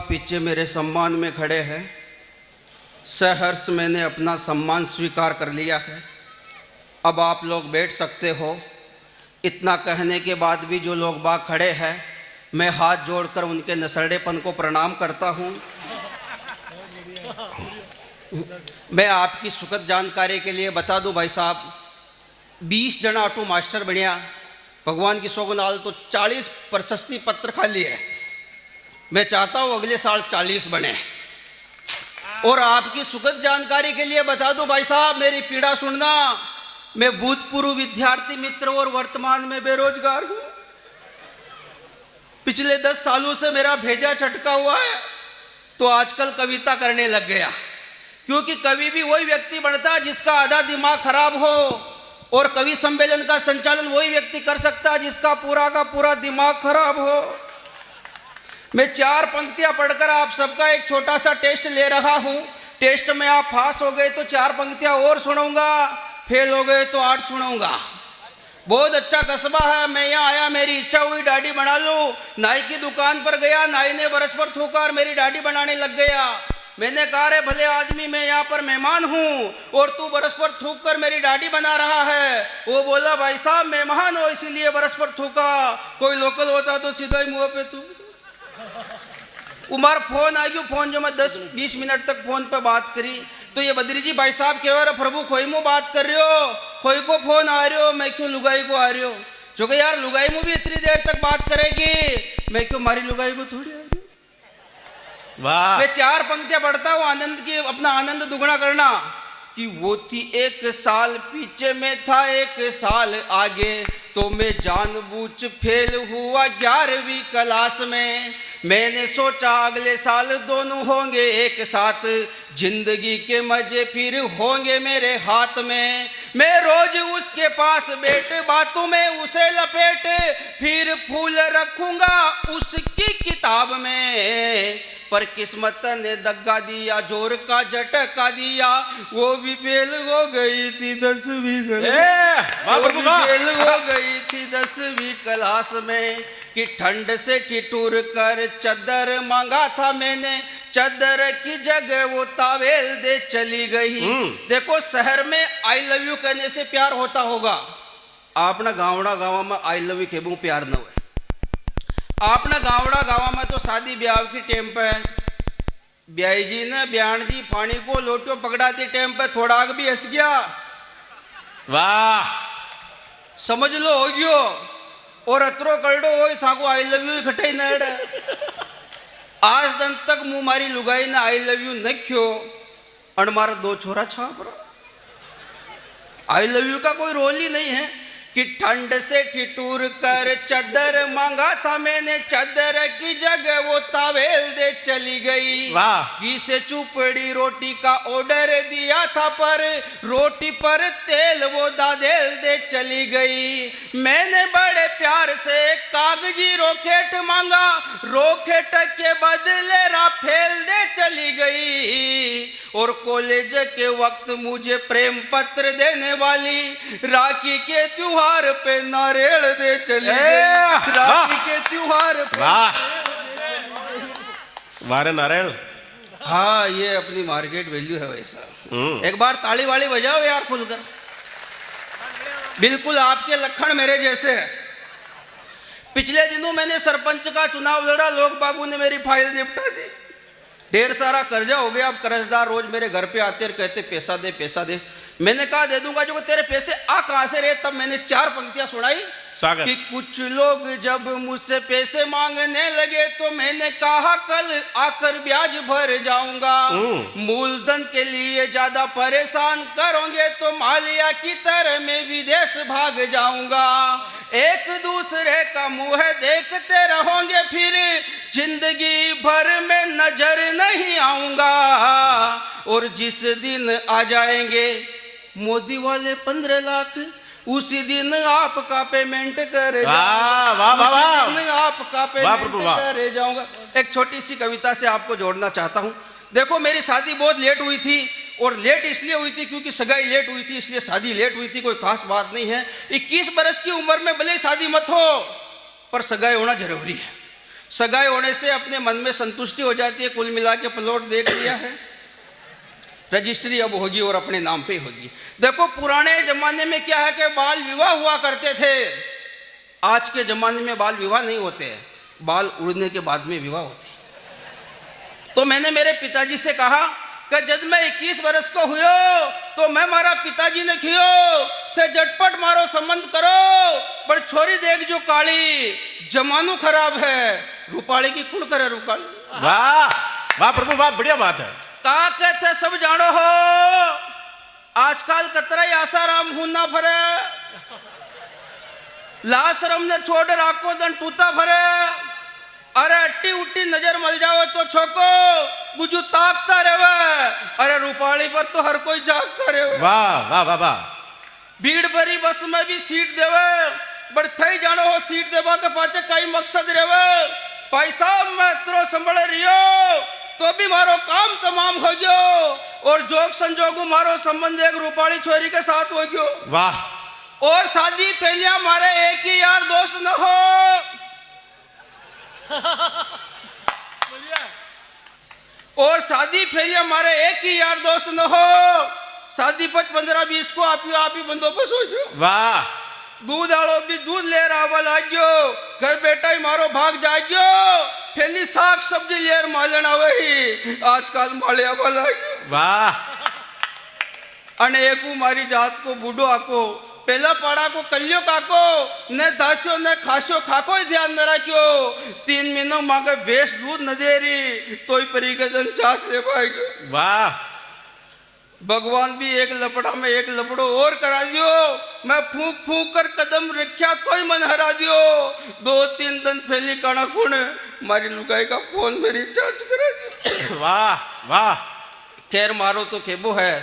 पीछे मेरे सम्मान में खड़े हैं। सहर्ष मैंने अपना सम्मान स्वीकार कर लिया है। अब आप लोग बैठ सकते हो। इतना कहने के बाद भी जो लोग बाग खड़े हैं, मैं हाथ जोड़कर उनके नसड़ेपन को प्रणाम करता हूँ। मैं आपकी सुखद जानकारी के लिए बता दूं भाई साहब, 20 जना ऑटो मास्टर बढ़िया, भगवान की सौगनाल तो 40 प्रशस्ति पत्र खाली है। मैं चाहता हूं अगले साल 40 बने। और आपकी सुखद जानकारी के लिए बता दूं भाई साहब, मेरी पीड़ा सुनना। मैं भूतपूर्व विद्यार्थी मित्र और वर्तमान में बेरोजगार हूं। पिछले 10 सालों से मेरा भेजा छटका हुआ है, तो आजकल कविता करने लग गया। क्योंकि कवि भी वही व्यक्ति बनता है जिसका आधा दिमाग खराब हो, और कवि सम्मेलन का संचालन वही व्यक्ति कर सकता है जिसका पूरा का पूरा दिमाग खराब हो। मैं 4 पंक्तियां पढ़कर आप सबका एक छोटा सा टेस्ट ले रहा हूं। टेस्ट में आप पास हो गए तो 4 पंक्तियां और सुनाऊंगा, फेल हो गए तो 8 सुनाऊंगा। बहुत अच्छा कस्बा है। मैं यहाँ आया, मेरी इच्छा हुई दाढ़ी बना लूं। नाई की दुकान पर गया, नाई ने बरस पर थूका और मेरी दाढ़ी बनाने लग गया। मैंने कहा, रे भले आदमी, मैं यहाँ पर मेहमान हूँ और तू बरस पर थूक कर मेरी दाढ़ी बना रहा है। वो बोला, भाई साहब मेहमान हो इसीलिए बरस पर थूका, कोई लोकल होता तो सीधा ही मुँह पे थूक। उमर फोन आ गया, फोन जो मैं 10-20 मिनट तक फोन पे बात करी तो ये बद्री जी भाई साहब कह रहे, प्रभु खोई मुँह बात कर रहे हो, खोई को फोन आ रहे हो, मैं क्यों लुगाई को आ रहे हो। जो कि यार लुगाई मुँह भी इतनी देर तक बात करेगी, मैं क्यों मारी लुगाई को थोड़ी आ रही हूँ। वाह। मैं 4 पंक्तियां पढ़ता हूँ आनंद की, अपना आनंद दुगना करना। कि वो थी 1 साल पीछे, में था 1 साल आगे, तो मैं जानबूझ फेल हुआ 11वीं क्लास में। मैंने सोचा अगले साल दोनों होंगे एक साथ, जिंदगी के मजे फिर होंगे मेरे हाथ में। मैं रोज उसके पास बैठ, बातों में उसे लपेट, फिर फूल रखूंगा उसकी किताब में। पर किस्मत ने दगा दिया, जोर का झटका दिया, वो भी फेल हो गई थी 10वीं फेल हो गई थी 10वीं क्लास में। कि ठंड से ठिठुर कर चादर मांगा था मैंने, चादर की जगह वो तावेल दे चली गई। देखो शहर में आई लव यू कहने से प्यार होता होगा, आपना गावड़ा गाँव में आई लव यू कहूँ प्यार न हो। आपना गावड़ा गाँव में तो शादी ब्याह की टेम पे ब्याई जी ने ब्याण जी पानी को लोटो पकड़ाती टेम पे थोड़ा आग भी हंस गया। वाह, समझ लो हो गयो। और अतरो करडो हो था को आई लव यू इकट्ठे नड़। आज दिन तक मुंह मारी लुगाई ने आई लव यू न क्यों, और मारा 2 छोरा छाप रहा। आई लव यू का कोई रोल ही नहीं है। कि ठंड से ठिठुर कर चादर मांगा था मैंने, चादर की जगह वो तावेल दे चली गई। वाह। घी से चुपड़ी रोटी का ऑर्डर दिया था, पर रोटी पर तेल वो दादेल दे चली गई। मैंने बड़े प्यार से कागजी रॉकेट मांगा, रॉकेट के बदले राफेल दे चली गई। और कॉलेज के वक्त मुझे प्रेम पत्र देने वाली, राखी के त्योहार पे नारियल दे चली गई। राखी के त्योहार पे वारे नारियल। हाँ, ये अपनी मार्केट वैल्यू है वैसा। एक बार ताली वाली बजाओ यार खुलकर। बिल्कुल आपके लक्षण मेरे जैसे है। पिछले दिनों मैंने सरपंच का चुनाव लड़ा, लोग बागों ने मेरी फाइल निपटा दी। ढेर सारा कर्जा हो गया। अब कर्जदार रोज मेरे घर पे आते और कहते पैसा दे पैसा दे। मैंने कहा दे दूंगा, जो तेरे पैसे आ कहां से रहे। तब मैंने 4 पंक्तियां सुनाई कि कुछ लोग जब मुझसे पैसे मांगने लगे तो मैंने कहा कल आकर ब्याज भर जाऊंगा। मूलधन के लिए ज्यादा परेशान करोगे तो मालिया की तरह मैं विदेश भाग जाऊंगा। एक दूसरे का मुंह देखते रहोगे, फिर जिंदगी भर में नजर नहीं आऊंगा। और जिस दिन आ जाएंगे मोदी वाले 15 लाख, उसी दिन आपका पेमेंट कर आपका पेमेंट कर जाऊंगा। एक छोटी सी कविता से आपको जोड़ना चाहता हूं। देखो मेरी शादी बहुत लेट हुई थी, और लेट इसलिए हुई थी क्योंकि सगाई लेट हुई थी, इसलिए शादी लेट हुई थी। कोई खास बात नहीं है। 21 बरस की उम्र में भले शादी मत हो, पर सगाई होना जरूरी है। सगाई होने से अपने मन में संतुष्टि हो जाती है, कुल मिला के प्लॉट देख लिया है, रजिस्ट्री अब होगी और अपने नाम पे होगी। देखो पुराने जमाने में क्या है कि बाल विवाह हुआ करते थे, आज के जमाने में बाल विवाह नहीं होते हैं, बाल उड़ने के बाद में विवाह होते हैं। तो मैंने मेरे पिताजी से कहा कि जब मैं 21 वर्ष को हुयो तो मैं मारा पिताजी ने खियो थे झटपट मारो संबंध करो, पर छोरी देख जो काली जमानो खराब है, रूपाली की कुण करे रूपाली। वाह वाह प्रभु वाह, बढ़िया बात है। का कहते सब जानो हो, आजकल कतरा ही आसाराम हूं ना फरे, लाशरम ने छोड़ राखो दन टूटा फरे, अरे अट्टी उट्टी नजर मल जाओ तो छोको बुझू ताकता रहे, अरे रूपाली पर तो हर कोई जागता रहे। वाह वाह वाह वाह। भीड़ भरी बस में भी सीट देवे, बट थई जानो हो सीट देवा के पाछे कई मकसद रहे, पैसा मैं तेरो संभल रियो तो भी मारो काम तमाम हो गयो, और जोग संजोग मारो संबंध एक रूपाली छोरी के साथ हो गयो। वाह। और शादी पहलिया मारे एक ही यार दोस्त न हो, और शादी पहलिया मारे एक ही यार दोस्त न हो, शादी 15-20 को आप ही बंदोबस्त हो गयो। वाह। दूध आलो भी दूध ले रहा लाग्यो, घर बेटा ही मारो भाग जाग्यो, फैली साग सब्जी लेर मालन आवे ही आजकल मालिया वाला। वाह। अने एकू मारी जात को बूढ़ो आको, पहला पाड़ा को कलियो काको, न दास्यो न खासो खाको ही ध्यान न रखियो, 3 महीनों मांगे भैंस दूध न दे रही तो ही परी के जन चास ले पाएगी। वाह। भगवान भी एक लपड़ा में एक लपड़ो और करा दियो, मैं फूंक फूंक कर कदम रखा तो ही मन हरा दियो, 2-3 दिन पहले काना खून मारी लुगाई का फोन में रिचार्ज करा दियो। वाह वाह। खैर मारो तो केबो है,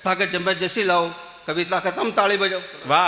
ताकि जब मैं जैसी लाओ कविता खत्म ताली बजाओ। वाह।